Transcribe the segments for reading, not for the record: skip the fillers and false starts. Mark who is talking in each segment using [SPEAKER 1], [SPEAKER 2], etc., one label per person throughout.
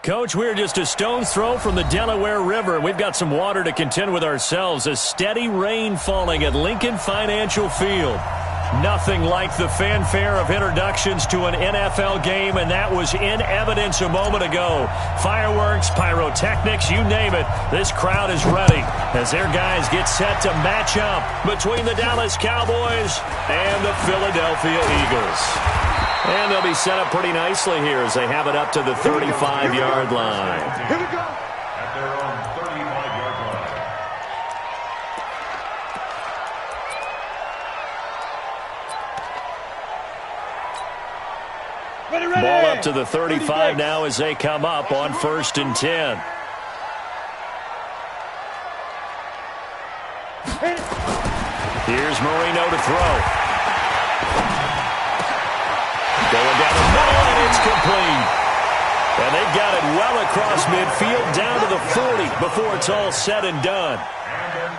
[SPEAKER 1] Coach, we're just a stone's throw from the Delaware River, and we've got some water to contend with ourselves. A steady rain falling at Lincoln Financial Field. Nothing like the fanfare of introductions to an NFL game, and that was in evidence a moment ago. Fireworks, pyrotechnics, you name it. This crowd is ready as their guys get set to match up between the Dallas Cowboys and the Philadelphia Eagles. And they'll be set up pretty nicely here as they have it up to the 35-yard line.
[SPEAKER 2] Here we go. At their own 35-yard line. Ready.
[SPEAKER 1] Ball up to the 35 now as they come up on 1st and 10. Here's Marino to throw. Going down the middle, and it's complete. And they've got it well across midfield, down to the 40 before it's all said and done.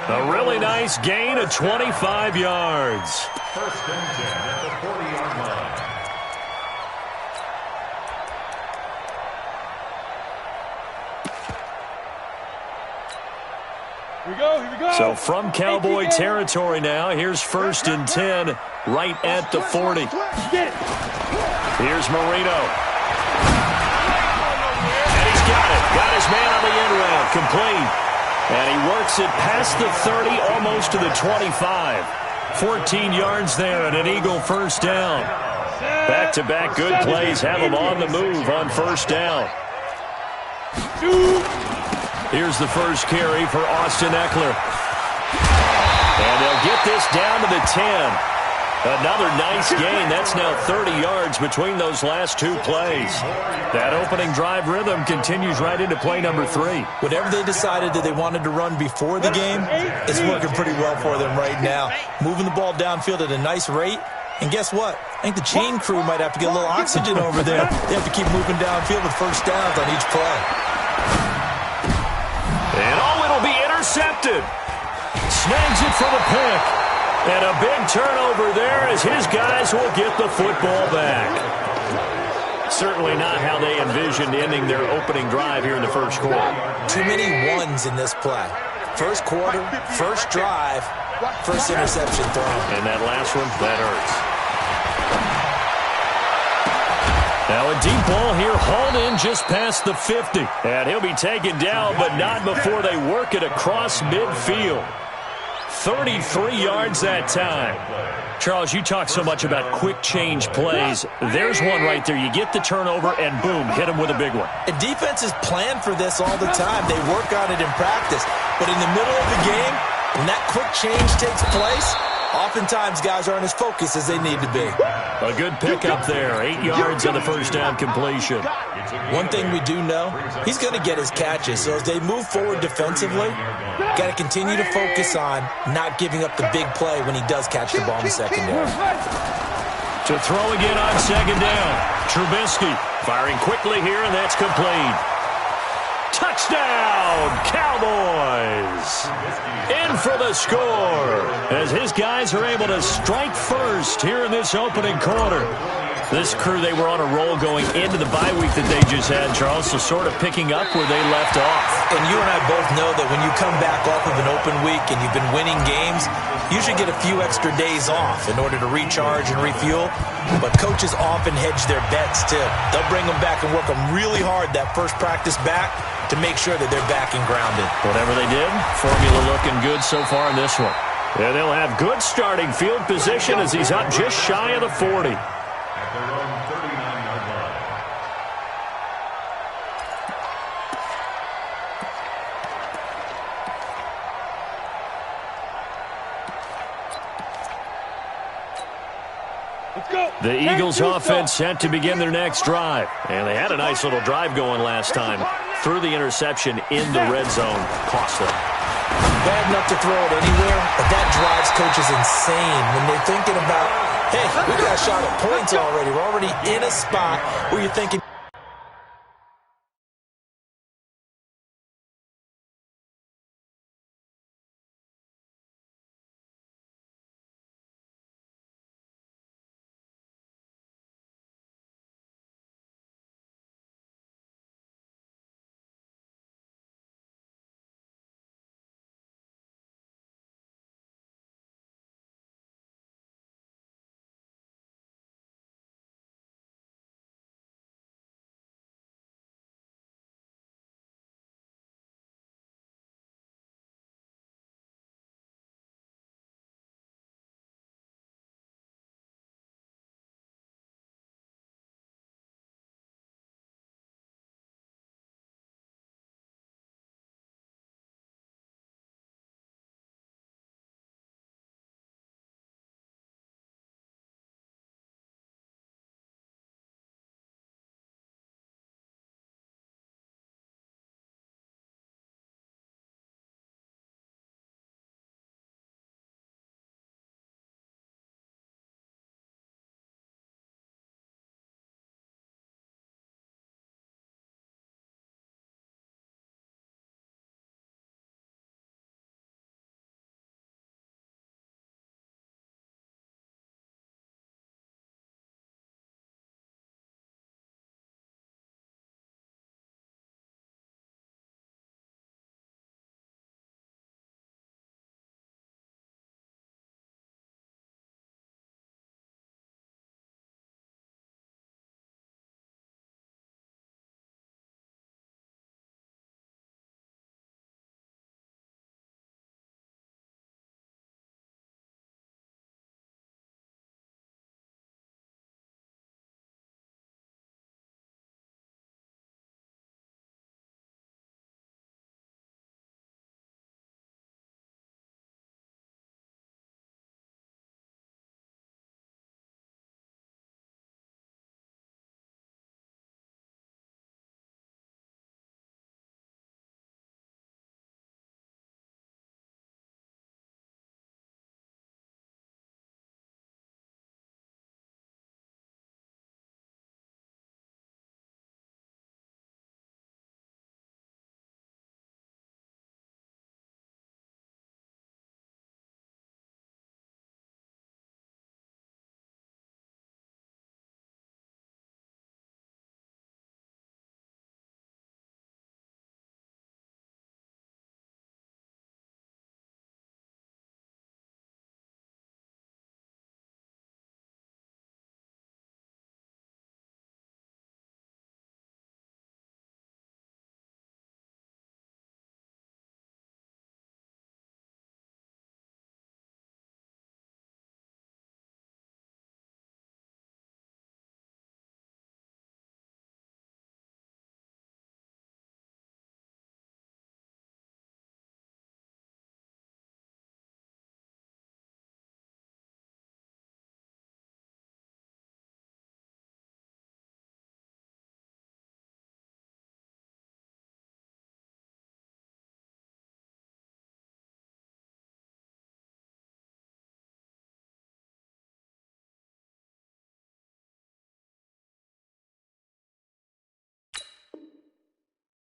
[SPEAKER 1] A really nice gain of 25 yards.
[SPEAKER 2] 1st and 10 at the 40-yard line.
[SPEAKER 3] Here we go.
[SPEAKER 1] So from Cowboy territory now, here's 1st and 10 right at the 40.
[SPEAKER 3] Get it.
[SPEAKER 1] Here's Marino. And he's got it. Got his man on the end route. Complete. And he works it past the 30, almost to the 25. 14 yards there and an Eagle first down. Back-to-back good plays have him on the move on 1st down. Here's the first carry for Austin Eckler. And they'll get this down to the 10. Another nice gain. That's now 30 yards between those last two plays. That opening drive rhythm continues right into play number 3.
[SPEAKER 4] Whatever they decided that they wanted to run before the game, it's working pretty well for them right now. Moving the ball downfield at a nice rate. And guess what? I think the chain crew might have to get a little oxygen over there. They have to keep moving downfield with first downs on each play.
[SPEAKER 1] And it'll be intercepted. Snags it for the pick. And a big turnover there as his guys will get the football back. Certainly not how they envisioned ending their opening drive here in the first quarter.
[SPEAKER 4] Too many ones in this play. First quarter, first drive, first interception thrown.
[SPEAKER 1] And that last one, that hurts. Now a deep ball here, hauled in just past the 50. And he'll be taken down, but not before they work it across midfield. 33 yards that time. Charles, you talk so much about quick change plays. There's one right there. You get the turnover, and boom, hit him with a big one.
[SPEAKER 4] And defenses plan for this all the time. They work on it in practice. But in the middle of the game, when that quick change takes place, oftentimes guys aren't as focused as they need to be.
[SPEAKER 1] A good pickup there. 8 yards on the first down completion.
[SPEAKER 4] One thing we do know, he's going to get his catches. So as they move forward defensively, got to continue to focus on not giving up the big play when he does catch the ball in the secondary.
[SPEAKER 1] To throw again on 2nd down. Trubisky firing quickly here, and that's complete. Touchdown, Cowboys! In for the score as his guys are able to strike first here in this opening quarter. This crew, they were on a roll going into the bye week that they just had, Charles, so sort of picking up where they left off.
[SPEAKER 4] And you and I both know that when you come back off of an open week and you've been winning games, you should get a few extra days off in order to recharge and refuel. But coaches often hedge their bets, too. They'll bring them back and work them really hard that first practice back to make sure that they're back and grounded.
[SPEAKER 1] Whatever they did, formula looking good so far in this one. And they'll have good starting field position as he's up just shy of the 40.
[SPEAKER 2] At their own 39-yard line.
[SPEAKER 3] Let's go.
[SPEAKER 1] The Eagles offense set to begin their next drive. And they had a nice little drive going last time. Threw the interception in the red zone. Costly.
[SPEAKER 4] Bad enough to throw it anywhere, but that drives coaches insane when they're thinking about, hey, we got a shot at points already. We're already in a spot where you're thinking,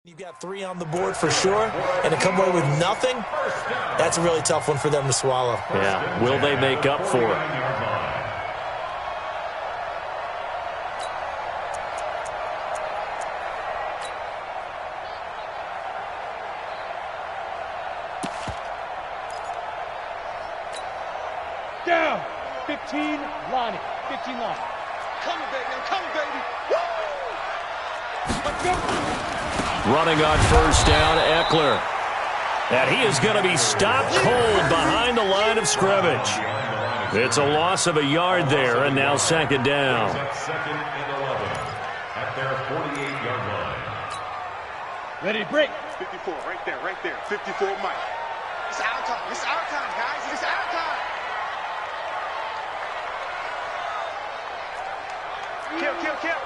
[SPEAKER 4] You've got 3 on the board for sure, and to come away with nothing, that's a really tough one for them to swallow.
[SPEAKER 1] Yeah, will they make up for it?
[SPEAKER 3] Down, 15, Lonnie, 15 line.
[SPEAKER 5] Coming, baby, I'm coming, baby. Woo! Let's go.
[SPEAKER 1] Running on first down, Eckler. And he is going to be stopped cold behind the line of scrimmage. It's a loss of a yard there, and now second down.
[SPEAKER 2] Second and 11 at their 48-yard line.
[SPEAKER 3] Ready to break.
[SPEAKER 5] 54, right there, 54, Mike. It's our time, guys, it's our time. Kill.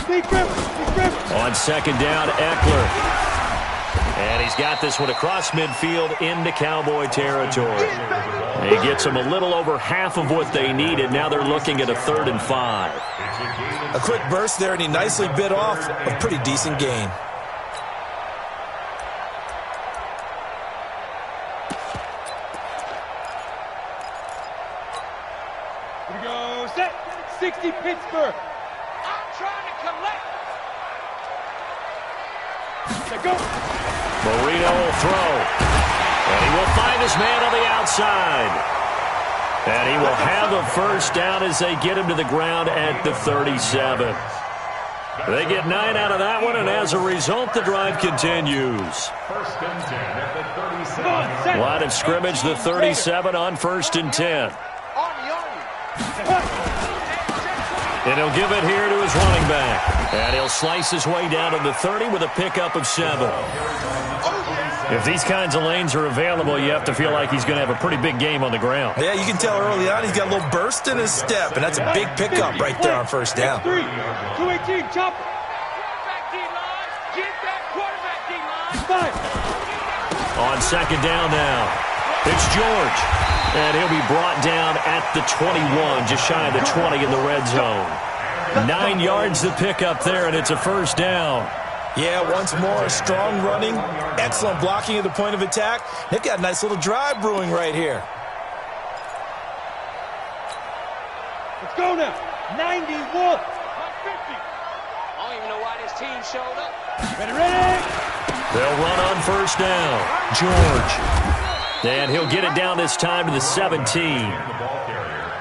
[SPEAKER 3] Big River.
[SPEAKER 1] On second down, Eckler. And he's got this one across midfield into Cowboy territory. He gets them a little over half of what they needed. Now they're looking at a 3rd and 5.
[SPEAKER 4] A quick burst there, and he nicely bit off a pretty decent gain.
[SPEAKER 3] Here we go, set. 60 Pittsburgh.
[SPEAKER 5] I'm trying to collect.
[SPEAKER 3] Let go.
[SPEAKER 1] Marino will throw. And he will find his man on the outside. And he will have a first down as they get him to the ground at the 37. They get 9 out of that one, and as a result, the drive continues.
[SPEAKER 2] First and 10 at the 37.
[SPEAKER 1] Line of scrimmage, the 37 on 1st and 10. And he'll give it here to his running back. And he'll slice his way down to the 30 with a pickup of 7. If these kinds of lanes are available, you have to feel like he's going to have a pretty big game on the ground.
[SPEAKER 4] Yeah, you can tell early on he's got a little burst in his step, and that's a big pickup right there on first down.
[SPEAKER 3] 3, 218, chopper.
[SPEAKER 5] Quarterback D-line. Get that quarterback D-line.
[SPEAKER 3] 5.
[SPEAKER 1] On second down now, it's George. And he'll be brought down at the 21, just shy of the 20 in the red zone. 9 yards to pick up there, and it's a first down.
[SPEAKER 4] Yeah, once more, strong running, excellent blocking at the point of attack. They've got a nice little drive brewing right here.
[SPEAKER 3] Let's go now. 91.
[SPEAKER 5] 150. I don't even know why this team showed up.
[SPEAKER 3] Ready.
[SPEAKER 1] They'll run on first down. George. And he'll get it down this time to the 17.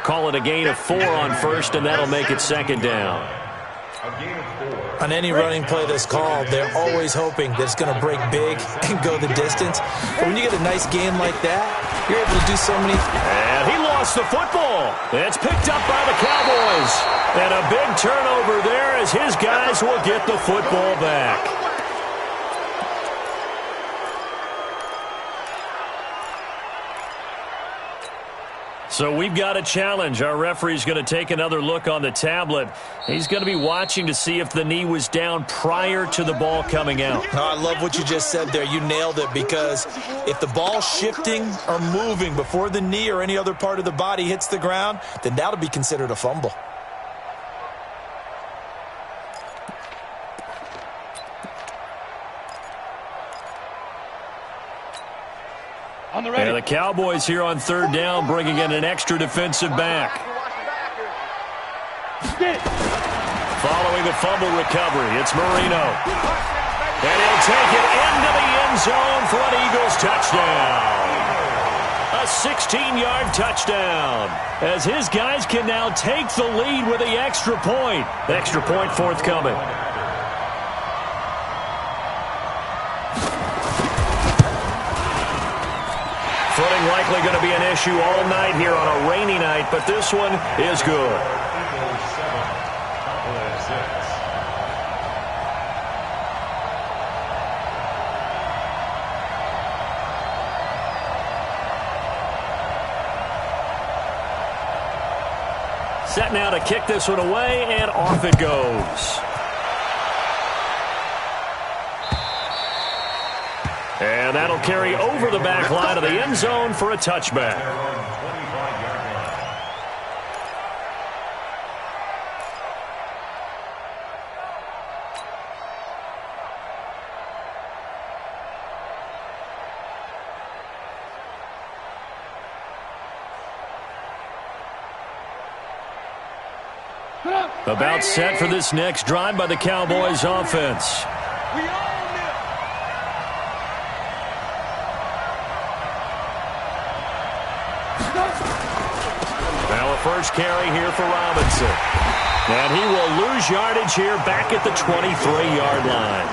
[SPEAKER 1] Call it a gain of 4 on first, and that'll make it second down.
[SPEAKER 2] A gain of 4.
[SPEAKER 4] On any running play that's called, they're always hoping that it's going to break big and go the distance. But when you get a nice gain like that, you're able to do so many.
[SPEAKER 1] And he lost the football. It's picked up by the Cowboys. And a big turnover there as his guys will get the football back. So we've got a challenge. Our referee's going to take another look on the tablet. He's going to be watching to see if the knee was down prior to the ball coming out.
[SPEAKER 4] Oh, I love what you just said there. You nailed it, because if the ball's shifting or moving before the knee or any other part of the body hits the ground, then that'll be considered a fumble.
[SPEAKER 3] On the ready.
[SPEAKER 1] And the Cowboys here on third down, bringing in an extra defensive back.
[SPEAKER 3] Get it.
[SPEAKER 1] Following the fumble recovery, it's Marino. And he'll take it into the end zone for an Eagles touchdown. A 16-yard touchdown, as his guys can now take the lead with the extra point. Extra point forthcoming. Footing likely going to be an issue all night here on a rainy night, but this one is good. Set now to kick this one away, and off it goes. And that'll carry over the back line of the end zone for a touchback. About set for this next drive by the Cowboys offense.
[SPEAKER 3] We own it.
[SPEAKER 1] Now a first carry here for Robinson. And he will lose yardage here back at the 23-yard line.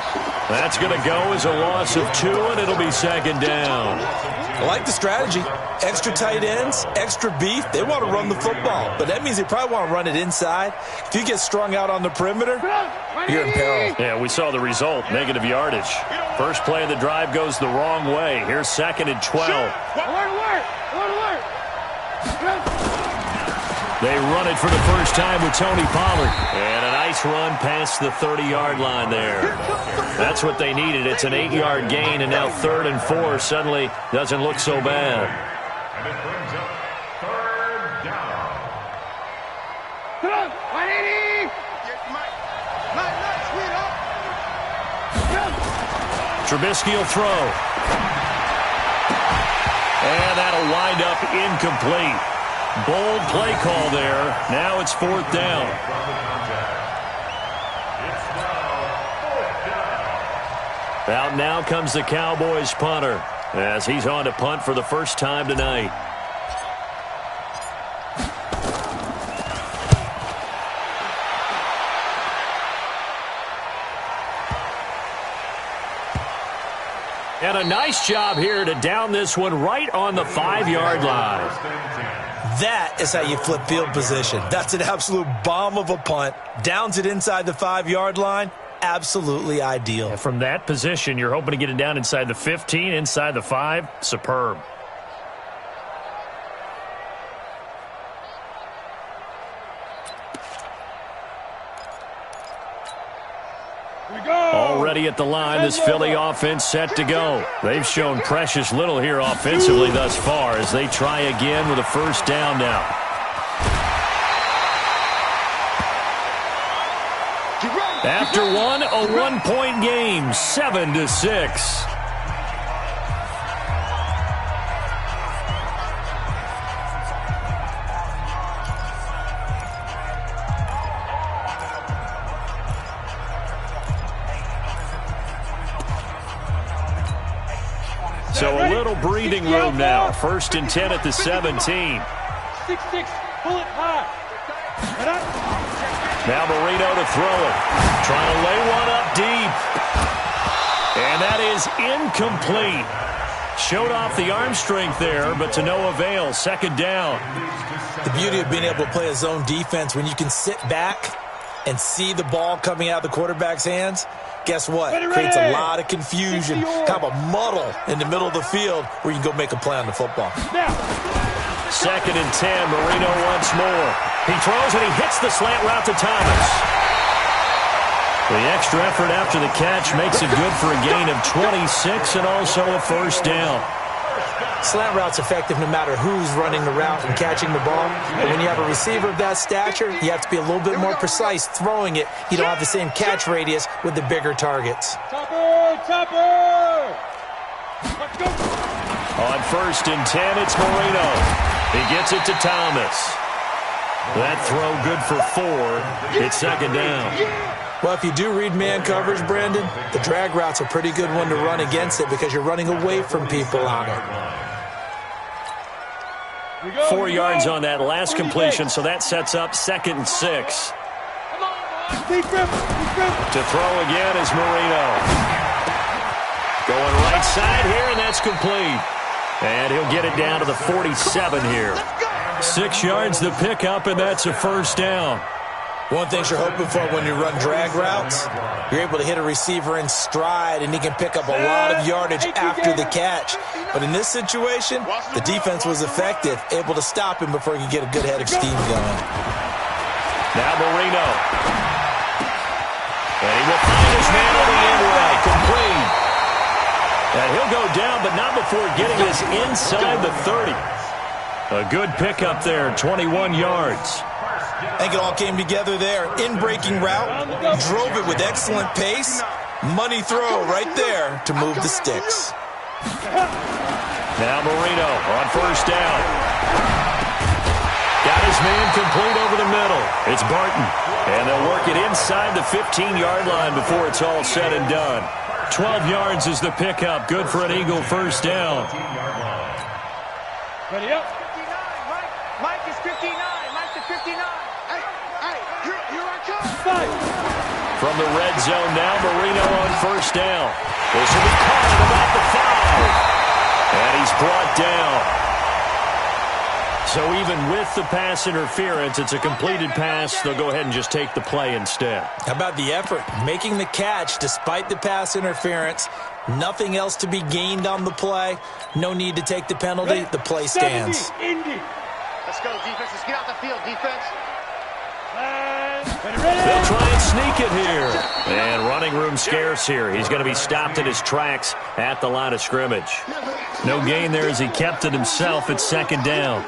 [SPEAKER 1] That's going to go as a loss of 2, and it'll be second down.
[SPEAKER 4] I like the strategy. Extra tight ends, extra beef. They want to run the football, but that means they probably want to run it inside. If you get strung out on the perimeter, you're in peril.
[SPEAKER 1] Yeah, we saw the result, negative yardage. First play of the drive goes the wrong way. Here's second and 12. They run it for the first time with Tony Pollard. And a nice run past the 30-yard line there. That's what they needed. It's an 8-yard gain, and now 3rd and 4 suddenly doesn't look so bad.
[SPEAKER 2] And it brings up 3rd down.
[SPEAKER 3] Come on, 180.
[SPEAKER 1] Trubisky will throw. And that'll wind up incomplete. Bold play call there. Now it's 4th down. Out now comes the Cowboys punter as he's on to punt for the first time tonight. And a nice job here to down this one right on the 5-yard line.
[SPEAKER 4] That is how you flip field position. That's an absolute bomb of a punt. Downs it inside the 5-yard line. Absolutely ideal.
[SPEAKER 1] From that position, you're hoping to get it down inside the 15, inside the 5. Superb. Already at the line, this Philly offense set to go. They've shown precious little here offensively thus far as they try again with a first down now. After one, a one-point game, 7-6. So a little breathing room now. 1st and 10 at the 17.
[SPEAKER 3] 6-6, pull it high.
[SPEAKER 1] Now Marino to throw it. Trying to lay one up deep. And that is incomplete. Showed off the arm strength there, but to no avail. 2nd down.
[SPEAKER 4] The beauty of being able to play a zone defense when you can sit back and see the ball coming out of the quarterback's hands. Guess what? Creates a lot of confusion, kind of a muddle in the middle of the field where you can go make a play on the football.
[SPEAKER 1] 2nd and 10, Marino once more. He throws and he hits the slant route to Thomas. The extra effort after the catch makes it good for a gain of 26 and also a first down.
[SPEAKER 4] Slant route's effective no matter who's running the route and catching the ball. But when you have a receiver of that stature, you have to be a little bit more precise throwing it. You don't have the same catch radius with the bigger targets.
[SPEAKER 3] Topper! Let's go!
[SPEAKER 1] On 1st and 10, it's Marino. He gets it to Thomas. That throw good for 4. It's 2nd down.
[SPEAKER 4] Well, if you do read man coverage, Brandon, the drag route's a pretty good one to run against it because you're running away from people on it.
[SPEAKER 1] 4 yards on that last completion, so that sets up 2nd and 6. To throw again is Marino. Going right side here, and that's complete. And he'll get it down to the 47 here. 6 yards the pickup, and that's a first down.
[SPEAKER 4] One thing you're hoping for when you run drag routes, you're able to hit a receiver in stride, and he can pick up a lot of yardage after the catch. But in this situation, the defense was effective, able to stop him before he could get a good head of steam going.
[SPEAKER 1] Now Marino. And he will find his man on the end right, complete. And he'll go down, but not before getting us inside the 30. A good pickup there, 21 yards.
[SPEAKER 4] I think it all came together there. In-breaking route, drove it with excellent pace. Money throw right there to move the sticks.
[SPEAKER 1] Now Marino on first down. Got his man complete over the middle. It's Barton, and they'll work it inside the 15-yard line before it's all said and done. 12 yards is the pickup. Good for an Eagle first down.
[SPEAKER 3] Ready up.
[SPEAKER 5] 59, Mike is 59. Mike is 59. Hey, here I come.
[SPEAKER 3] Five.
[SPEAKER 1] From the red zone now, Marino on first down. This will be caught at about the 5. And he's brought down. So even with the pass interference, it's a completed pass. They'll go ahead and just take the play instead.
[SPEAKER 4] How about the effort? Making the catch despite the pass interference. Nothing else to be gained on the play. No need to take the penalty. The play stands.
[SPEAKER 5] Let's go, defense. Let's get out the field, defense.
[SPEAKER 1] They'll try and sneak it here. And running room scarce here. He's going to be stopped in his tracks at the line of scrimmage. No gain there as he kept it himself at second down.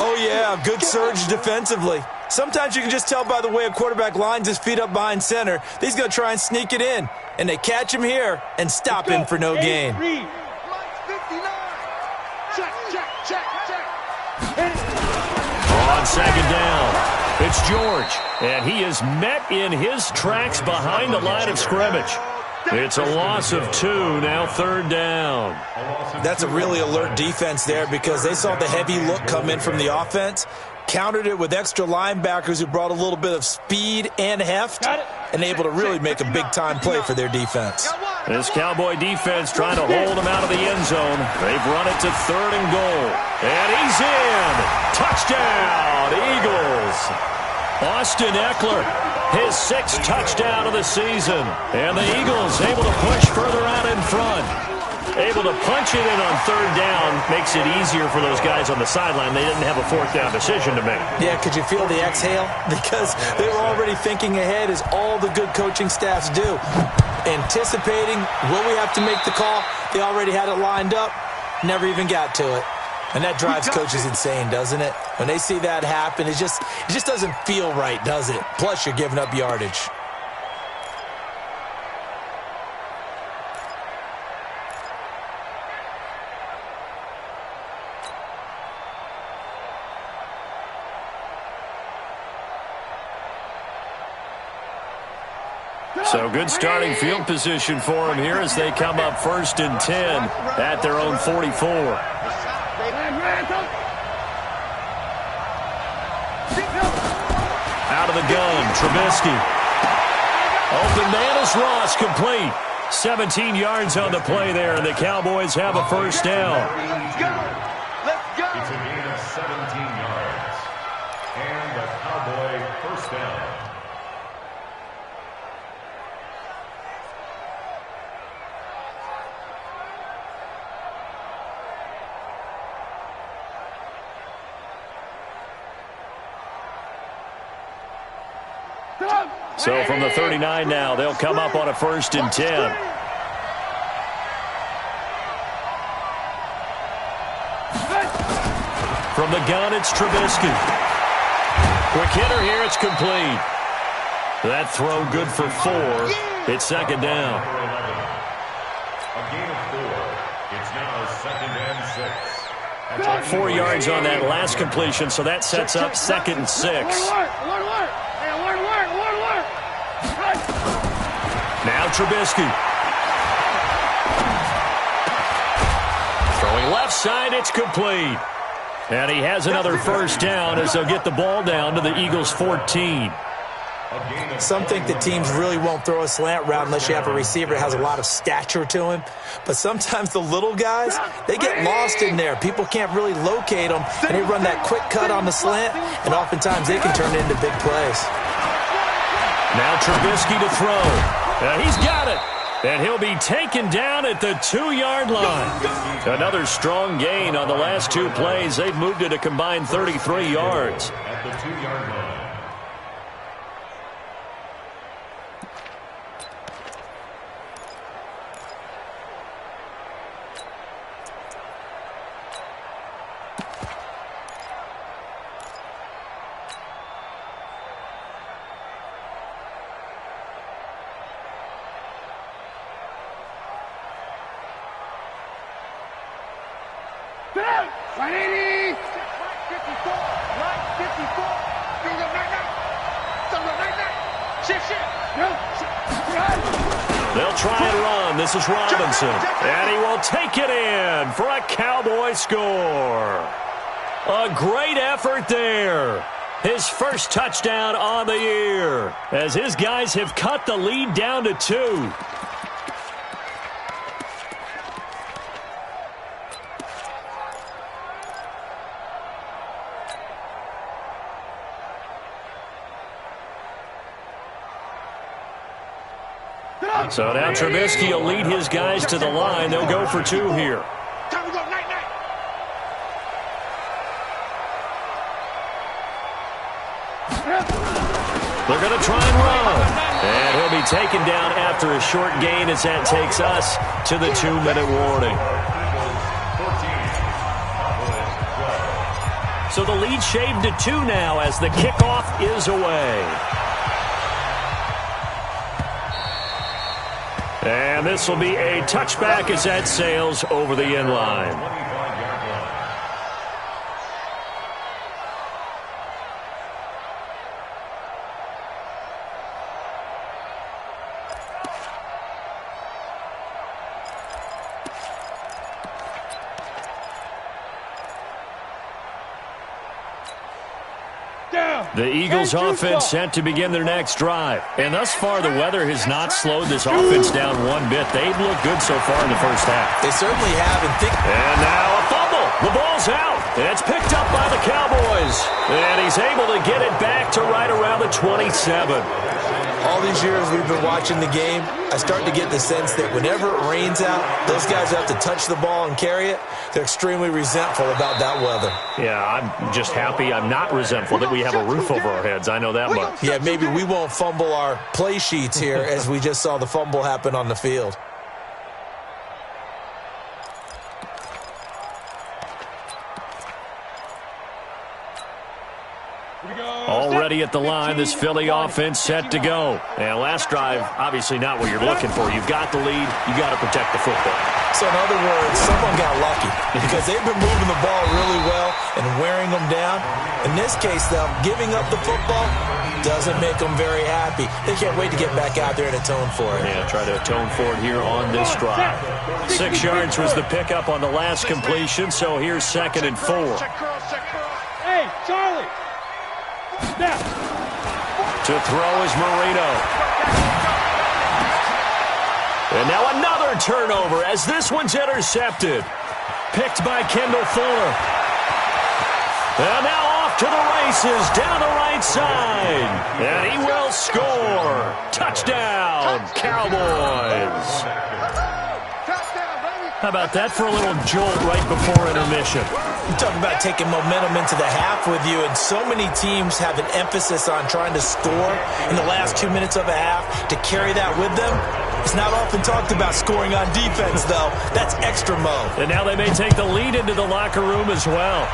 [SPEAKER 4] Oh, yeah, good surge defensively. Sometimes you can just tell by the way a quarterback lines his feet up behind center. He's going to try and sneak it in. And they catch him here and stop him for no gain.
[SPEAKER 5] Mike 59. Check.
[SPEAKER 1] On second down, it's George. And he is met in his tracks behind the line of scrimmage. It's a loss of 2, now third down.
[SPEAKER 4] That's a really alert defense there because they saw the heavy look come in from the offense, countered it with extra linebackers who brought a little bit of speed and heft, and able to really make a big-time play for their defense.
[SPEAKER 1] This Cowboy defense trying to hold him out of the end zone. They've run it to third and goal. And he's in. Touchdown, Eagles. Austin Eckler, his 6th touchdown of the season. And the Eagles able to push further out in front. Able to punch it in on third down makes it easier for those guys on the sideline. They didn't have a fourth down decision to make.
[SPEAKER 4] Yeah, could you feel the exhale? Because they were already thinking ahead as all the good coaching staffs do. Anticipating, will we have to make the call? They already had it lined up, never even got to it. And that drives coaches insane, doesn't it? When they see that happen, it just doesn't feel right, does it? Plus, you're giving up yardage.
[SPEAKER 1] So good starting field position for them here as they come up 1st and 10 at their own 44. Out of the gun, Trubisky. Open man is Ross, complete. 17 yards on the play there, and the Cowboys have a first down.
[SPEAKER 5] Let's go.
[SPEAKER 2] It's a gain of 17 yards. And the Cowboy first down.
[SPEAKER 1] So from the 39 now, they'll come up on a 1st and 10. From the gun, it's Trubisky. Quick hitter here, it's complete. That throw good for 4. It's second down.
[SPEAKER 2] A gain of 4. It's now 2nd and 6.
[SPEAKER 1] 4 yards on that last completion, so that sets up 2nd and 6. Now Trubisky. Throwing left side, it's complete. And he has another first down as they'll get the ball down to the Eagles' 14.
[SPEAKER 4] Some think that teams really won't throw a slant route unless you have a receiver that has a lot of stature to him. But sometimes the little guys, they get lost in there. People can't really locate them, and they run that quick cut on the slant, and oftentimes they can turn it into big plays.
[SPEAKER 1] Now Trubisky to throw. He's got it. And he'll be taken down at the 2-yard line. Another strong gain on the last 2 plays. They've moved it a combined 33 yards.
[SPEAKER 2] At the 2-yard line.
[SPEAKER 1] They'll try and run. This is Robinson. And he will take it in for a Cowboy score. A great effort there. His first touchdown on the year, as his guys have cut the lead down to 2. So now Trubisky will lead his guys to the line. They'll go for 2 here.
[SPEAKER 5] Time to go, night, night.
[SPEAKER 1] They're going to try and run. And he'll be taken down after a short gain as that takes us to the 2-minute warning. So the lead shaved to 2 now as the kickoff is away. And this will be a touchback as that sails over the end line. The Eagles offense set to begin their next drive. And thus far, the weather has not slowed this offense down one bit. They've looked good so far in the first half.
[SPEAKER 4] They certainly have.
[SPEAKER 1] And now a fumble. The ball's out. And it's picked up by the Cowboys. And he's able to get it back to right around the 27.
[SPEAKER 4] All these years we've been watching the game, I start to get the sense that whenever it rains out, those guys have to touch the ball and carry it. They're extremely resentful about that weather.
[SPEAKER 1] Yeah, I'm just happy I'm not resentful that we have a roof over our heads. I know that much.
[SPEAKER 4] Yeah, maybe we won't fumble our play sheets here as we just saw the fumble happen on the field.
[SPEAKER 1] Already at the line, this Philly offense set to go. And last drive, obviously not what you're looking for. You've got the lead. You got to protect the football.
[SPEAKER 4] So in other words, someone got lucky because they've been moving the ball really well and wearing them down. In this case, though, giving up the football doesn't make them very happy. They can't wait to get back out there and atone for it.
[SPEAKER 1] Yeah, try to atone for it here on this drive. 6 yards was the pickup on the last completion, so here's 2nd and 4.
[SPEAKER 3] Hey, Charlie! Snap!
[SPEAKER 1] To throw is Marino. And now another turnover as this one's intercepted. Picked by Kendall Fuller. And now off to the races down the right side. And he will score. Touchdown, Cowboys. How about that for a little jolt right before intermission?
[SPEAKER 4] You talk about taking momentum into the half with you, and so many teams have an emphasis on trying to score in the last 2 minutes of a half to carry that with them. It's not often talked about scoring on defense, though. That's extra mode.
[SPEAKER 1] And now they may take the lead into the locker room as well.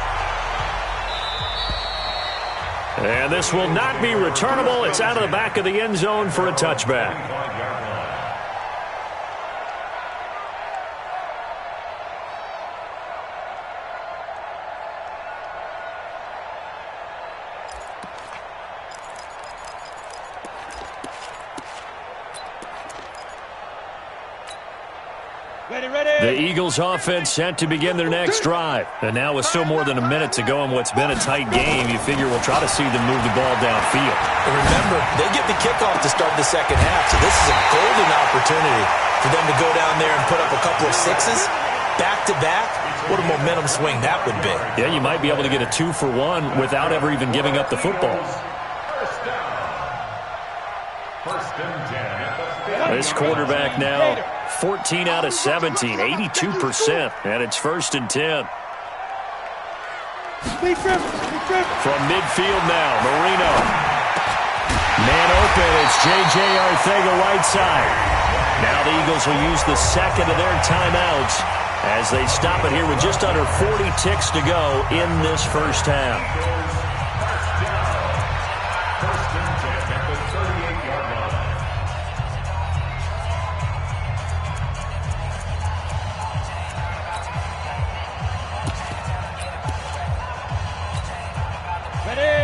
[SPEAKER 1] And this will not be returnable. It's out of the back of the end zone for a touchback. The Eagles offense set to begin their next drive. And now with still more than a minute to go in what's been a tight game, you figure we'll try to see them move the ball downfield.
[SPEAKER 4] And remember, they get the kickoff to start the second half, so this is a golden opportunity for them to go down there and put up a couple of sixes back-to-back. What a momentum swing that would be.
[SPEAKER 1] Yeah, you might be able to get a 2-for-1 without ever even giving up the football. This quarterback now 14 out of 17, 82%, and it's 1st and 10. From midfield now, Marino. Man open, it's J.J. Arcega right side. Now the Eagles will use the second of their timeouts as they stop it here with just under 40 ticks to go in this first half.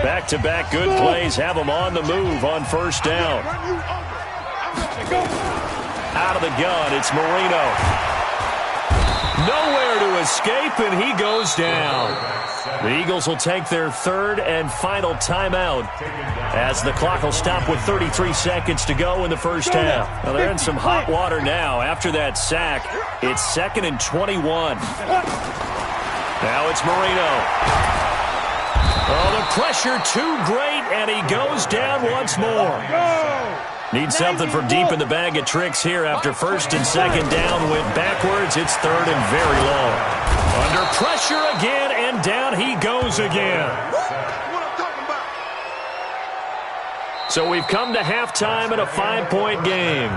[SPEAKER 1] Back-to-back good plays have them on the move on 1st down. Out of the gun, it's Marino. Nowhere to escape, and he goes down. The Eagles will take their third and final timeout as the clock will stop with 33 seconds to go in the first half. Well, they're in some hot water now. After that sack, it's 2nd and 21. Now it's Marino. Oh, the pressure too great, and he goes down once more. Need something from deep in the bag of tricks here after 1st and 2nd down. Went backwards. It's 3rd and very long. Under pressure again, and down he goes again. So we've come to halftime in a 5-point game.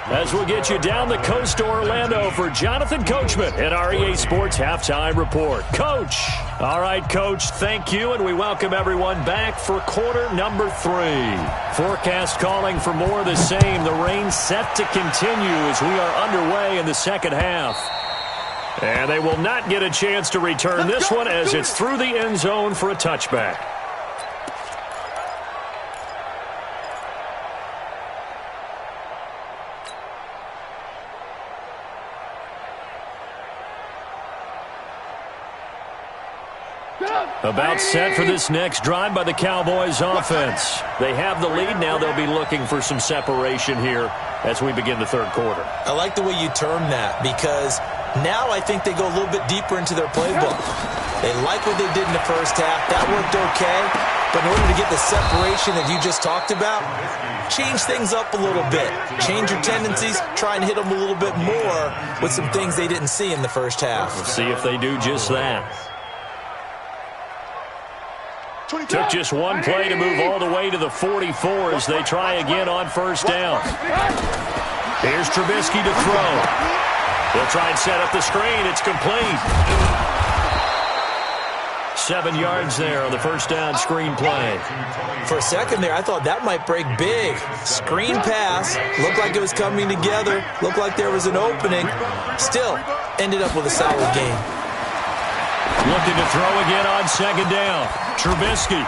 [SPEAKER 1] As we'll get you down the coast to Orlando for Jonathan Coachman at our EA Sports Halftime Report. Coach. All right, Coach, thank you, and we welcome everyone back for quarter number 3. Forecast calling for more of the same. The rain set to continue as we are underway in the second half. And they will not get a chance to return this one as it's through the end zone for a touchback. About set for this next drive by the Cowboys offense. They have the lead. Now they'll be looking for some separation here as we begin the third quarter.
[SPEAKER 4] I like the way you term that because now I think they go a little bit deeper into their playbook. They like what they did in the first half. That worked okay. But in order to get the separation that you just talked about, change things up a little bit. Change your tendencies. Try and hit them a little bit more with some things they didn't see in the first half.
[SPEAKER 1] We'll see if they do just that. Took just one play to move all the way to the 44 as they try again on first down. Here's Trubisky to throw. They'll try and set up the screen. It's complete. 7 yards there on the first down screen play.
[SPEAKER 4] For a second there, I thought that might break big. Screen pass. Looked like it was coming together. Looked like there was an opening. Still, ended up with a solid game.
[SPEAKER 1] Looking to throw again on second down. Trubisky.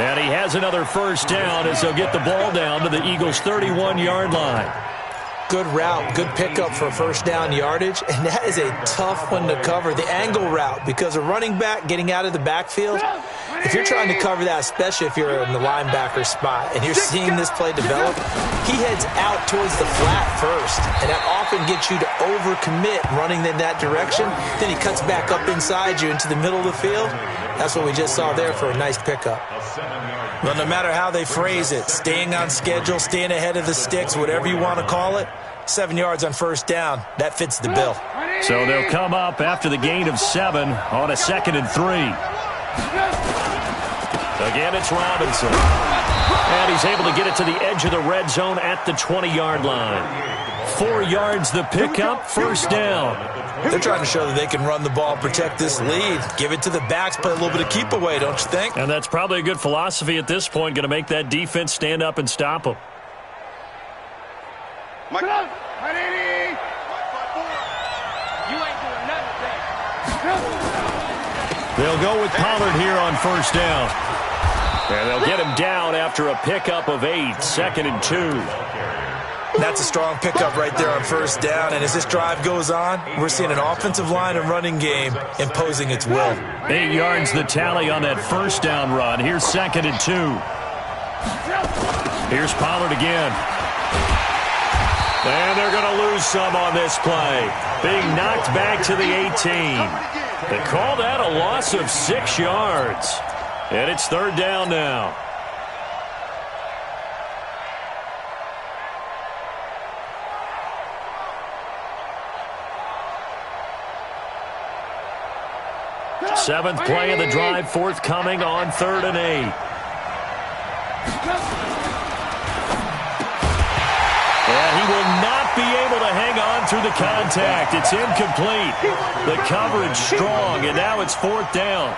[SPEAKER 1] And he has another first down as they'll get the ball down to the Eagles' 31-yard line.
[SPEAKER 4] Good route, good pickup for first down yardage, and that is a tough one to cover, the angle route, because a running back getting out of the backfield, if you're trying to cover that, especially if you're in the linebacker spot and you're seeing this play develop, he heads out towards the flat first, and that often gets you to overcommit running in that direction. Then he cuts back up inside you into the middle of the field. That's what we just saw there for a nice pickup. Well, no matter how they phrase it, staying on schedule, staying ahead of the sticks, whatever you want to call it, 7 yards on first down, that fits the bill.
[SPEAKER 1] So they'll come up after the gain of 7 on a 2nd and 3. Again, it's Robinson. And he's able to get it to the edge of the red zone at the 20-yard line. 4 yards the pickup, first down.
[SPEAKER 4] They're trying to show that they can run the ball, protect this lead, give it to the backs, play a little bit of keep away, don't you think?
[SPEAKER 1] And that's probably a good philosophy at this point, going to make that defense stand up and stop them.
[SPEAKER 5] Mike.
[SPEAKER 3] You ain't doing nothing.
[SPEAKER 1] They'll go with Pollard here on first down. And they'll get him down after a pickup of 8, 2nd and 2.
[SPEAKER 4] That's a strong pickup right there on first down. And as this drive goes on, we're seeing an offensive line and running game imposing its will.
[SPEAKER 1] 8 yards the tally on that first down run. Here's 2nd and 2. Here's Pollard again. And they're going to lose some on this play. Being knocked back to the 18. They call that a loss of 6 yards. And it's third down now. Seventh play of the drive forthcoming on 3rd and 8. And he will not be able to hang on through the contact. It's incomplete. The coverage strong, and now it's 4th down.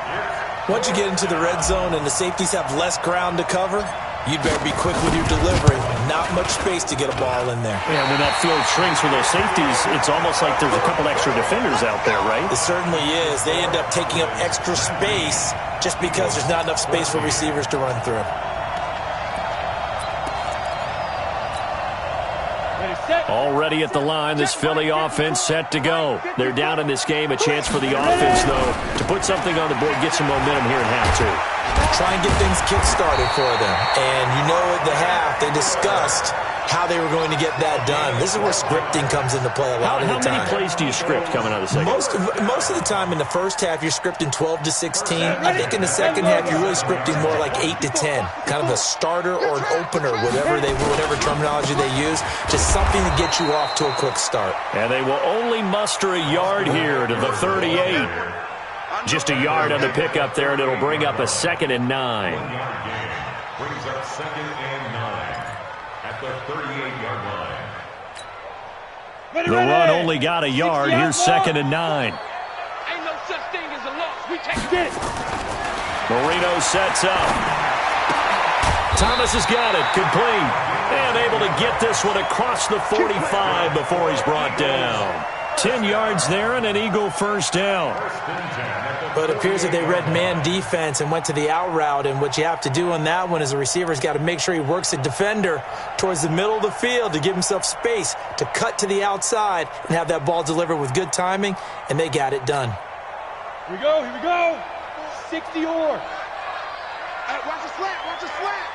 [SPEAKER 4] Once you get into the red zone and the safeties have less ground to cover, you'd better be quick with your delivery. Not much space to get a ball in there.
[SPEAKER 1] Yeah, when that field shrinks for those safeties, it's almost like there's a couple extra defenders out there, right?
[SPEAKER 4] It certainly is. They end up taking up extra space just because there's not enough space for receivers to run through.
[SPEAKER 1] Already at the line, this Philly offense set to go. They're down in this game. A chance for the offense, though, to put something on the board, get some momentum here in half two.
[SPEAKER 4] Try and get things kick-started for them. And you know at the half, they discussed how they were going to get that done. This is where scripting comes into play a lot of the time.
[SPEAKER 1] How many plays do you script coming out of the second?
[SPEAKER 4] Most of the time in the first half, you're scripting 12 to 16. I think in the second half, you're really scripting more like 8 to 10. Kind of a starter or an opener, whatever terminology they use. Just something to get you off to a quick start.
[SPEAKER 1] And they will only muster a yard here to the 38. Just a yard on the pickup there, and it'll bring up a 2nd and 9.
[SPEAKER 2] Brings up 2nd and 9 at the 38-yard line.
[SPEAKER 1] The run only got a yard. Here's 2nd and 9.
[SPEAKER 3] Ain't no such thing as a loss. We take it.
[SPEAKER 1] Marino sets up. Thomas has got it. Complete. And able to get this one across the 45 before he's brought down. 10 yards there and an Eagle first down.
[SPEAKER 4] But it appears that they read man defense and went to the out route. And what you have to do on that one is the receiver's got to make sure he works the defender towards the middle of the field to give himself space to cut to the outside and have that ball delivered with good timing. And they got it done.
[SPEAKER 3] Here we go. 60 or.
[SPEAKER 5] Hey, watch the flat. Watch the flat.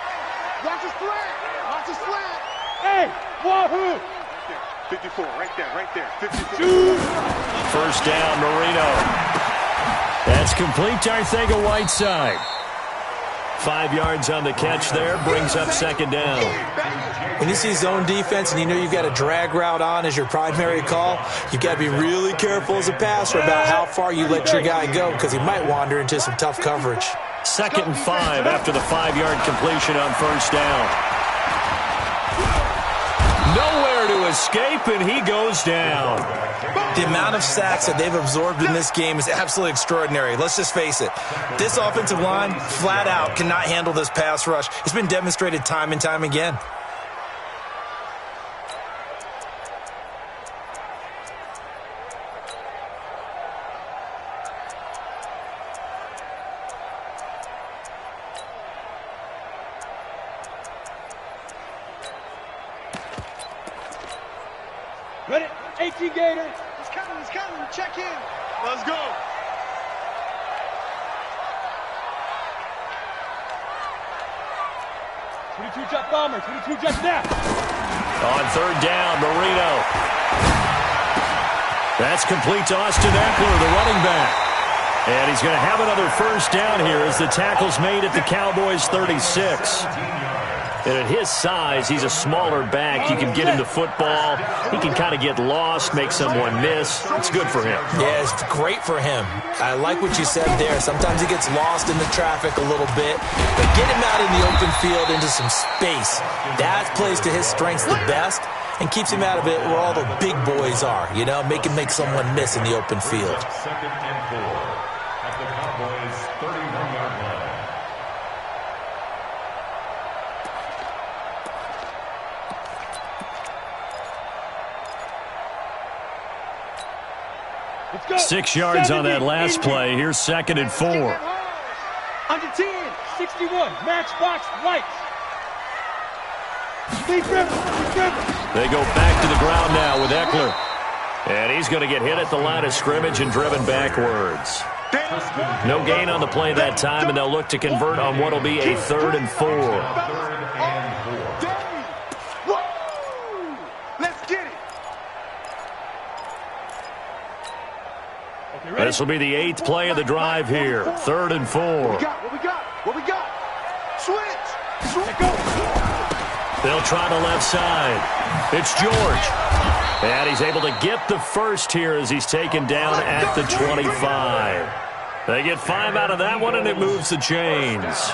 [SPEAKER 5] Watch the flat. Watch the flat.
[SPEAKER 3] Hey, wahoo.
[SPEAKER 5] 54, right there. 54.
[SPEAKER 1] First down, Marino. That's complete to Arcega-Whiteside. 5 yards on the catch there, brings up 2nd down.
[SPEAKER 4] When you see zone defense and you know you've got a drag route on as your primary call, you've got to be really careful as a passer about how far you let your guy go because he might wander into some tough coverage.
[SPEAKER 1] 2nd and 5 after the 5-yard completion on first down. Nowhere to escape, and he goes down.
[SPEAKER 4] The amount of sacks that they've absorbed in this game is absolutely extraordinary. Let's just face it. This offensive line, flat out, cannot handle this pass rush. It's been demonstrated time and time again.
[SPEAKER 3] Ready? 18 Gator.
[SPEAKER 5] He's coming. Check in. Let's go.
[SPEAKER 3] Jet bomber. 22 jet snap.
[SPEAKER 1] On 3rd down, Marino. That's complete to Austin Eckler, the running back. And he's going to have another first down here as the tackle's made at the Cowboys' 36. And at his size, he's a smaller back. You can get him the football. He can kind of get lost, make someone miss. It's good for him.
[SPEAKER 4] Yeah, it's great for him. I like what you said there. Sometimes he gets lost in the traffic a little bit. But get him out in the open field into some space. That plays to his strengths the best and keeps him out of it where all the big boys are. You know, make him make someone miss in the open field.
[SPEAKER 2] 2nd and 4 at the Cowboys' 31-yard line.
[SPEAKER 3] Let's go.
[SPEAKER 1] 6 yards on that last play. Here's 2nd and 4.
[SPEAKER 3] Under 10. 61. Matchbox lights. Steve Rivers.
[SPEAKER 1] They go back to the ground now with Eckler. And he's going to get hit at the line of scrimmage and driven backwards. No gain on the play that time, and they'll look to convert on what will be a 3rd and 4.
[SPEAKER 5] Let's get it.
[SPEAKER 1] This will be the 8th play of the drive here. 3rd and 4.
[SPEAKER 5] What we got? Switch.
[SPEAKER 1] They'll try the left side. It's George. And he's able to get the first here as he's taken down at the 25. They get 5 out of that one, and it moves the chains.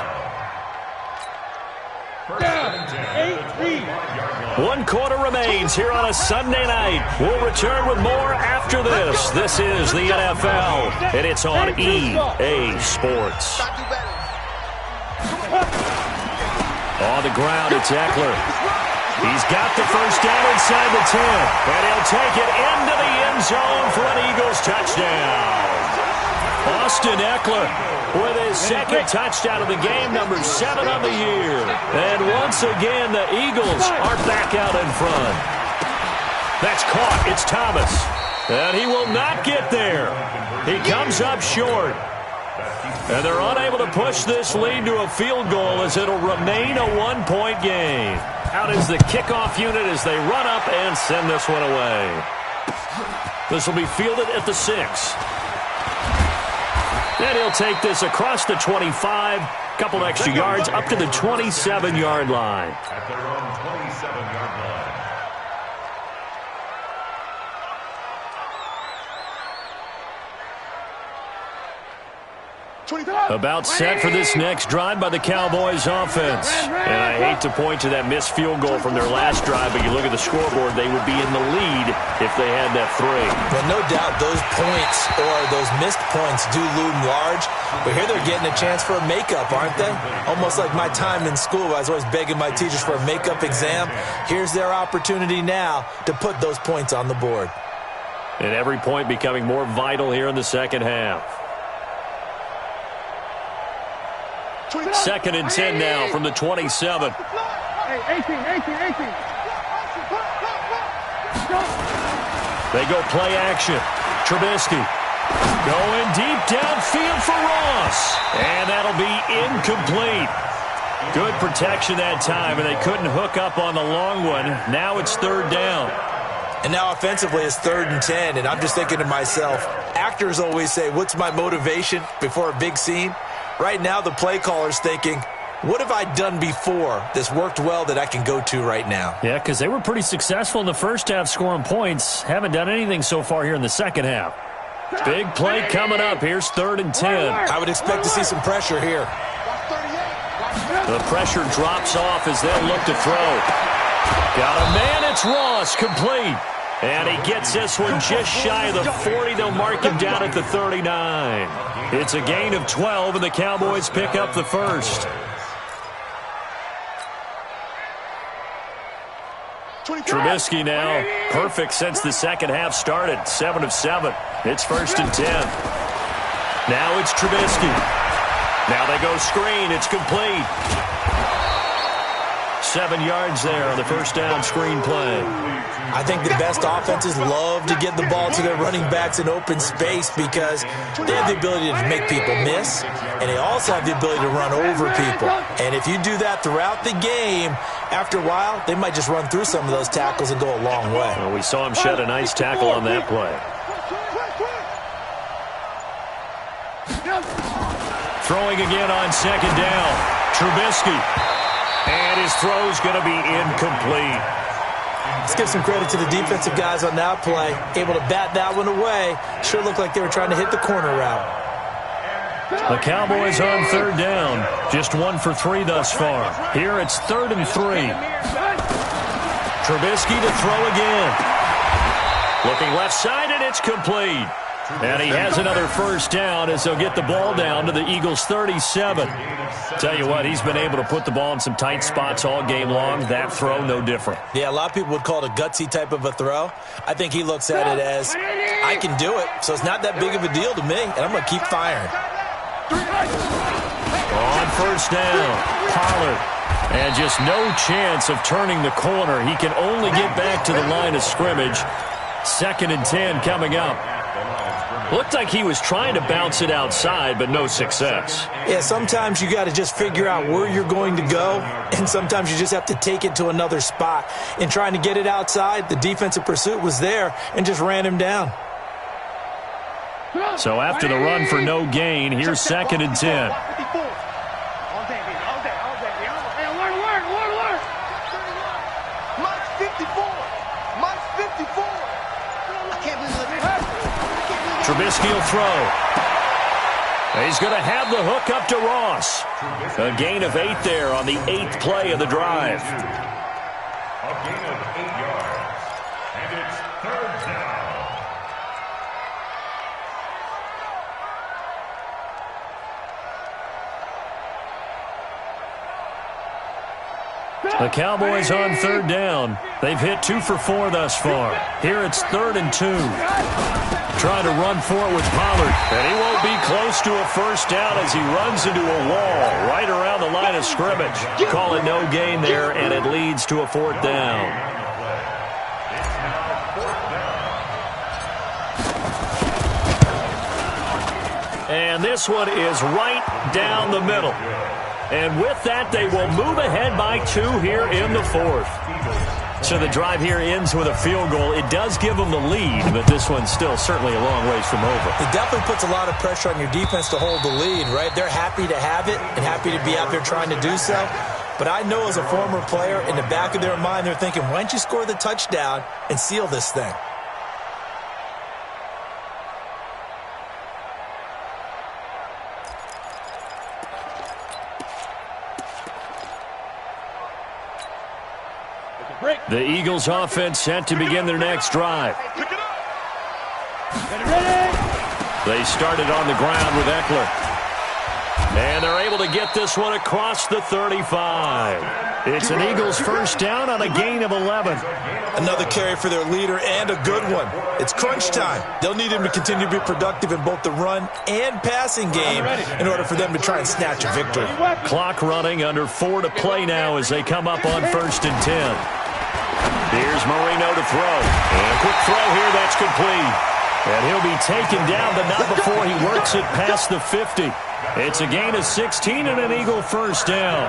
[SPEAKER 1] 1 quarter remains here on a Sunday night. We'll return with more after this. This is the NFL, and it's on EA Sports. On the ground, it's Eckler. He's got the first down inside the 10, and he'll take it into the end zone for an Eagles touchdown. Austin Eckler with his 2nd touchdown of the game, number 7 on the year. And once again, the Eagles are back out in front. That's caught. It's Thomas. And he will not get there. He comes up short. And they're unable to push this lead to a field goal as it'll remain a one-point game. Out is the kickoff unit as they run up and send this one away. This will be fielded at the 6. And he'll take this across the 25. Couple extra yards up to the 27-yard line.
[SPEAKER 2] At their own 27-yard line.
[SPEAKER 1] About set for this next drive by the Cowboys offense. And I hate to point to that missed field goal from their last drive, but you look at the scoreboard, they would be in the lead if they had that 3.
[SPEAKER 4] Well, no doubt those points or those missed points do loom large, but here they're getting a chance for a makeup, aren't they? Almost like my time in school, I was always begging my teachers for a makeup exam. Here's their opportunity now to put those points on the board.
[SPEAKER 1] And every point becoming more vital here in the second half. 2nd and 10 now from the 27.
[SPEAKER 3] Hey, 18.
[SPEAKER 1] They go play action. Trubisky going deep downfield for Ross. And that'll be incomplete. Good protection that time, and they couldn't hook up on the long one. Now it's 3rd down.
[SPEAKER 4] And now offensively it's 3rd and 10, and I'm just thinking to myself, actors always say, what's my motivation before a big scene? Right now, the play caller's thinking, what have I done before this worked well that I can go to right now?
[SPEAKER 1] Yeah, because they were pretty successful in the first half scoring points. Haven't done anything so far here in the second half. Big play coming up. Here's 3rd and 10.
[SPEAKER 4] I would expect to see some pressure here.
[SPEAKER 1] The pressure drops off as they'll look to throw. Got a man. It's Ross. Complete. And he gets this one just shy of the 40. They'll mark him down at the 39. It's a gain of 12, and the Cowboys pick up the first. Trubisky now perfect since the second half started. 7 of 7. It's 1st and 10. Now it's Trubisky. Now they go screen. It's complete. 7 yards there on the first down screen play.
[SPEAKER 4] I think the best offenses love to get the ball to their running backs in open space because they have the ability to make people miss, and they also have the ability to run over people. And if you do that throughout the game, after a while, they might just run through some of those tackles and go a long way.
[SPEAKER 1] Well, we saw him shed a nice tackle on that play. Throwing again on 2nd down. Trubisky. And his throw's going to be incomplete.
[SPEAKER 4] Let's give some credit to the defensive guys on that play. Able to bat that one away. Sure looked like they were trying to hit the corner route.
[SPEAKER 1] The Cowboys on 3rd down. Just 1 for 3 thus far. Here it's 3rd and 3. Trubisky to throw again. Looking left side, and it's complete. And he has another first down as they'll get the ball down to the Eagles' 37. Tell you what, he's been able to put the ball in some tight spots all game long. That throw, no different.
[SPEAKER 4] Yeah, a lot of people would call it a gutsy type of a throw. I think he looks at it as, I can do it, so it's not that big of a deal to me, and I'm going to keep firing.
[SPEAKER 1] On first down, Pollard. And just no chance of turning the corner. He can only get back to the line of scrimmage. 2nd and 10 coming up. Looked like he was trying to bounce it outside, but no success.
[SPEAKER 4] Yeah, sometimes you got to just figure out where you're going to go, and sometimes you just have to take it to another spot. In trying to get it outside, the defensive pursuit was there and just ran him down.
[SPEAKER 1] So after the run for no gain, here's 2nd and 10. Trubisky will throw. He's going to have the hook up to Ross. A gain of 8 there on the 8th play of the drive.
[SPEAKER 2] A gain of 8 yards. And it's 3rd down.
[SPEAKER 1] The Cowboys on 3rd down. They've hit 2 for 4 thus far. Here it's 3rd and 2. Trying to run for it with Pollard. And he won't be close to a first down as he runs into a wall right around the line of scrimmage. Call it no gain there, and it leads to a 4th down.
[SPEAKER 2] It's now
[SPEAKER 1] And this one is right down the middle. And with that, they will move ahead by 2 here in the 4th. So the drive here ends with a field goal. It does give them the lead, but this one's still certainly a long ways from over.
[SPEAKER 4] It definitely puts a lot of pressure on your defense to hold the lead, right? They're happy to have it and happy to be out there trying to do so. But I know as a former player, in the back of their mind, they're thinking, why don't you score the touchdown and seal this thing?
[SPEAKER 1] The Eagles offense set to begin their next drive. They started on the ground with Eckler. And they're able to get this one across the 35. It's an Eagles first down on a gain of 11.
[SPEAKER 4] Another carry for their leader and a good one. It's crunch time. They'll need him to continue to be productive in both the run and passing game in order for them to try and snatch a victory.
[SPEAKER 1] Clock running, under 4 to play now as they come up on 1st and 10. Here's Marino to throw. And a quick throw here, that's complete. And he'll be taken down, but not before he works it past the 50. It's a gain of 16 and an Eagle first down.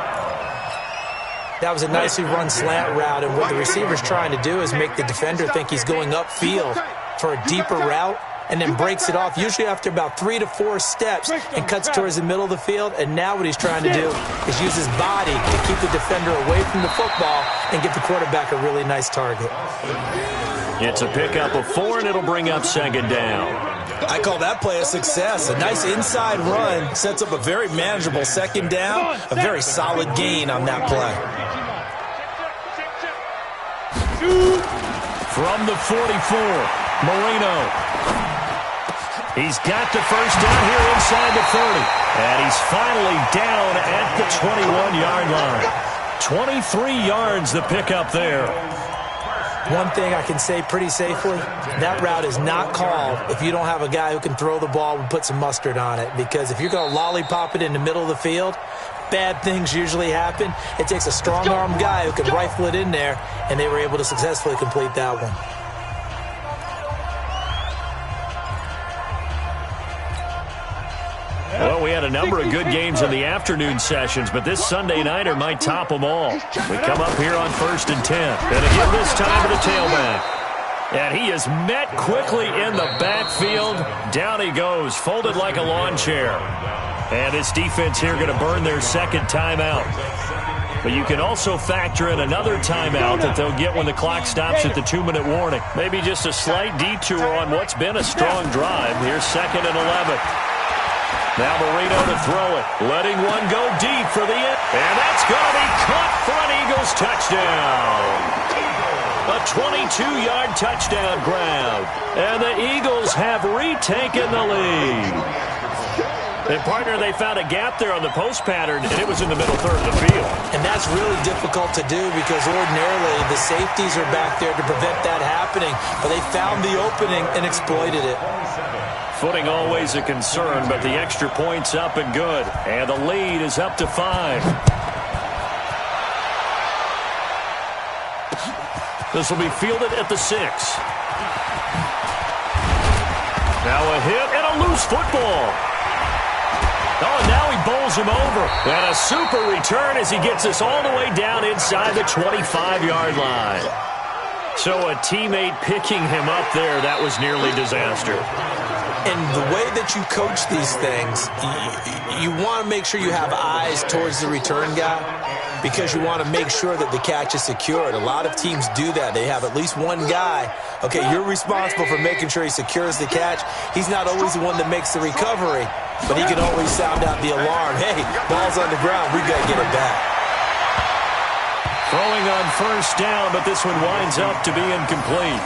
[SPEAKER 4] That was a nicely run slant route, and what the receiver's trying to do is make the defender think he's going upfield for a deeper route, and then breaks it off, usually after about 3 to 4 steps, and cuts towards the middle of the field. And now what he's trying to do is use his body to keep the defender away from the football and get the quarterback a really nice target.
[SPEAKER 1] It's a pickup of 4, and it'll bring up 2nd down.
[SPEAKER 4] I call that play a success. A nice inside run sets up a very manageable 2nd down, a very solid gain on that play.
[SPEAKER 1] From the 44, Marino. He's got the first down here inside the 30. And he's finally down at the 21-yard line. 23 yards the pickup there.
[SPEAKER 4] One thing I can say pretty safely, that route is not called if you don't have a guy who can throw the ball and put some mustard on it. Because if you're going to lollipop it in the middle of the field, bad things usually happen. It takes a strong-arm guy who can rifle it in there, and they were able to successfully complete that one.
[SPEAKER 1] Well, we had a number of good games in the afternoon sessions, but this Sunday nighter might top them all. We come up here on 1st and 10. And again this time to the tailback. And he is met quickly in the backfield. Down he goes, folded like a lawn chair. And this defense here going to burn their 2nd timeout. But you can also factor in another timeout that they'll get when the clock stops at the 2-minute warning. Maybe just a slight detour on what's been a strong drive. Here's 2nd and 11. Now Marino to throw it. Letting one go deep for the end. And that's going to be caught for an Eagles touchdown. A 22-yard touchdown grab. And the Eagles have retaken the lead. And, partner, they found a gap there on the post pattern, and it was in the middle third of the field.
[SPEAKER 4] And that's really difficult to do because ordinarily the safeties are back there to prevent that happening. But they found the opening and exploited it.
[SPEAKER 1] Footing always a concern, but the extra point's up and good. And the lead is up to 5. This will be fielded at the 6. Now a hit and a loose football. Oh, and now he bowls him over. And a super return as he gets us all the way down inside the 25-yard line. So a teammate picking him up there, that was nearly disaster.
[SPEAKER 4] And the way that you coach these things, you want to make sure you have eyes towards the return guy because you want to make sure that the catch is secured. A lot of teams do that. They have at least one guy. Okay, you're responsible for making sure he secures the catch. He's not always the one that makes the recovery, but he can always sound out the alarm. Hey, ball's on the ground. We got to get it back.
[SPEAKER 1] Throwing on first down, but this one winds up to be incomplete.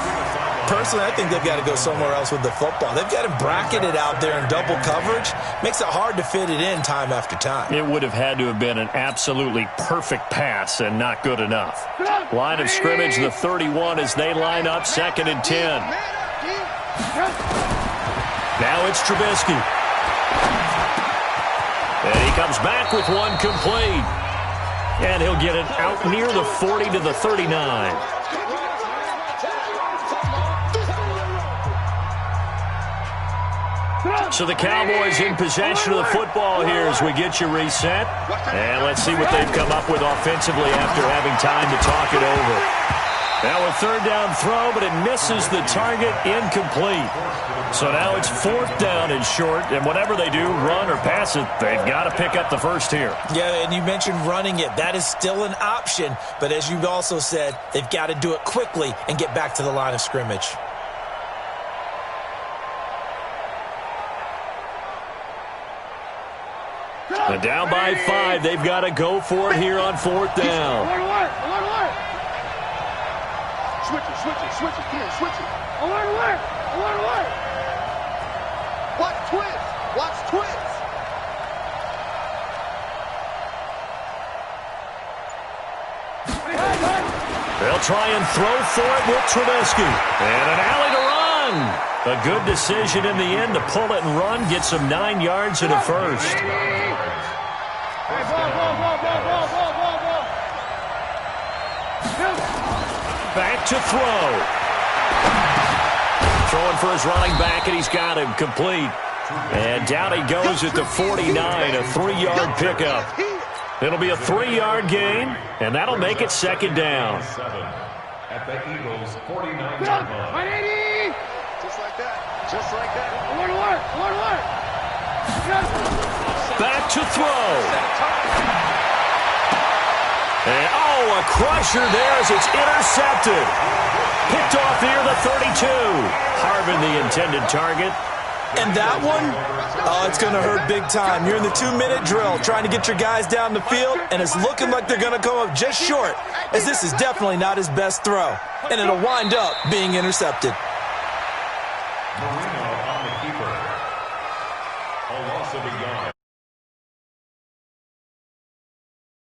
[SPEAKER 4] Personally, I think they've got to go somewhere else with the football. They've got him bracketed out there in double coverage. Makes it hard to fit it in time after time.
[SPEAKER 1] It would have had to have been an absolutely perfect pass and not good enough. Line of scrimmage, the 31 as they line up 2nd and 10. Now it's Trubisky. And he comes back with one complete. And he'll get it out near the 40 to the 39. So the Cowboys in possession of the football here as we get you reset. And let's see what they've come up with offensively after having time to talk it over. Now a third down throw, but it misses the target, incomplete. So now it's fourth down and short, and whatever they do, run or pass it, they've got to pick up the first here.
[SPEAKER 4] Yeah, and you mentioned running it. That is still an option, but as you've also said, they've got to do it quickly and get back to the line of scrimmage.
[SPEAKER 1] And down by 5, they've got to go for it here on fourth down.
[SPEAKER 5] Switch it. Come on, switch it. Watch twins.
[SPEAKER 1] They'll try and throw for it with Trubisky. And an alley to run. A good decision in the end to pull it and run. Get some 9 yards and a first. Back to throw. Throwing for his running back, and he's got him complete. And down he goes at the 49, a 3-yard pickup. It'll be a 3-yard gain, and that'll make it second down.
[SPEAKER 2] At the Eagles' 49-yard line.
[SPEAKER 5] Just like that.
[SPEAKER 1] Back to throw. And, a crusher there as it's intercepted. Picked off near the 32. Harvin, the intended target.
[SPEAKER 4] And that one, it's going to hurt big time. You're in the 2-minute drill trying to get your guys down the field, and it's looking like they're going to come up just short, as this is definitely not his best throw. And it'll wind up being intercepted.
[SPEAKER 2] Marino on the keeper. A loss of a yard.